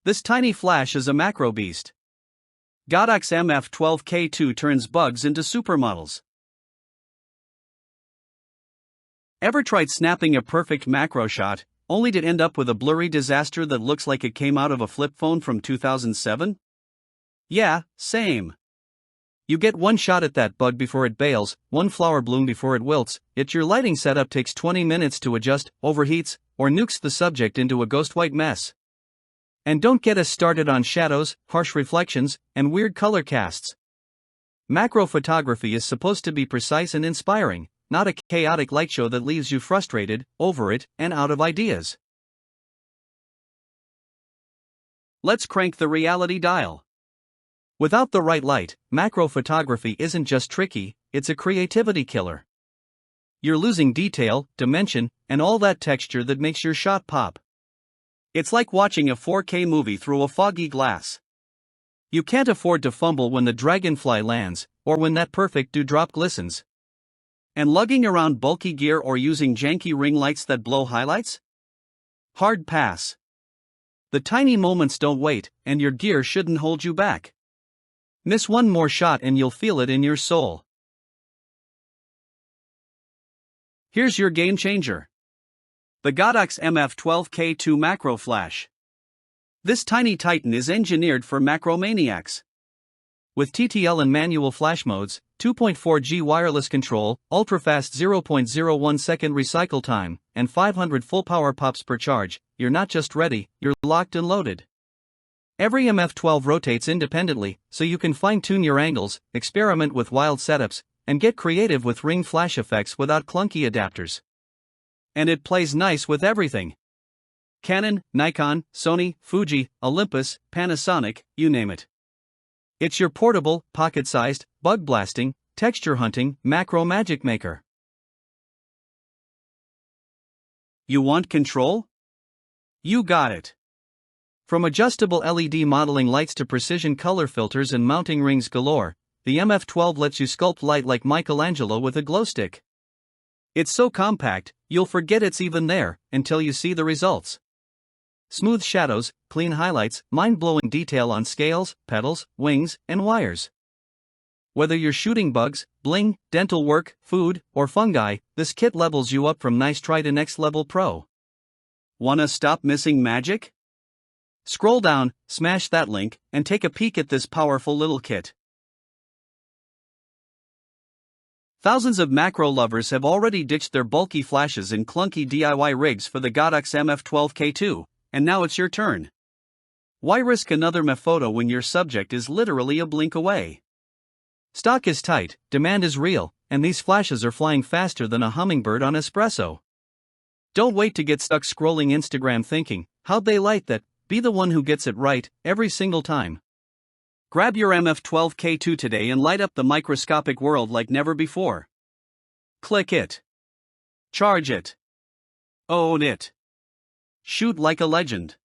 This tiny flash is a macro beast. Godox MF12-K2 turns bugs into supermodels. Ever tried snapping a perfect macro shot, only to end up with a blurry disaster that looks like it came out of a flip phone from 2007? Yeah, same. You get one shot at that bug before it bails, one flower bloom before it wilts, yet your lighting setup takes 20 minutes to adjust, overheats, or nukes the subject into a ghost white mess. And don't get us started on shadows, harsh reflections, and weird color casts. Macro photography is supposed to be precise and inspiring, not a chaotic light show that leaves you frustrated, over it, and out of ideas. Let's crank the reality dial. Without the right light, macro photography isn't just tricky, it's a creativity killer. You're losing detail, dimension, and all that texture that makes your shot pop. It's like watching a 4K movie through a foggy glass. You can't afford to fumble when the dragonfly lands, or when that perfect dewdrop glistens. And lugging around bulky gear or using janky ring lights that blow highlights? Hard pass. The tiny moments don't wait, and your gear shouldn't hold you back. Miss one more shot and you'll feel it in your soul. Here's your game changer. The Godox MF12-K2 Macro Flash. This tiny titan is engineered for macro maniacs. With TTL and manual flash modes, 2.4G wireless control, ultra-fast 0.01 second recycle time, and 500 full power pops per charge, you're not just ready, you're locked and loaded. Every MF12 rotates independently, so you can fine-tune your angles, experiment with wild setups, and get creative with ring flash effects without clunky adapters. And it plays nice with everything. Canon, Nikon, Sony, Fuji, Olympus, Panasonic, you name it. It's your portable, pocket-sized, bug-blasting, texture-hunting, macro magic maker. You want control? You got it. From adjustable LED modeling lights to precision color filters and mounting rings galore, the MF12 lets you sculpt light like Michelangelo with a glow stick. It's so compact, you'll forget it's even there, until you see the results. Smooth shadows, clean highlights, mind-blowing detail on scales, petals, wings, and wires. Whether you're shooting bugs, bling, dental work, food, or fungi, this kit levels you up from nice try to next level pro. Wanna stop missing magic? Scroll down, smash that link, and take a peek at this powerful little kit. Thousands of macro lovers have already ditched their bulky flashes and clunky DIY rigs for the Godox MF12-K2, and now it's your turn. Why risk another MF photo when your subject is literally a blink away? Stock is tight, demand is real, and these flashes are flying faster than a hummingbird on espresso. Don't wait to get stuck scrolling Instagram thinking, how'd they light that? Be the one who gets it right, every single time. Grab your MF12-K2 today and light up the microscopic world like never before. Click it. Charge it. Own it. Shoot like a legend.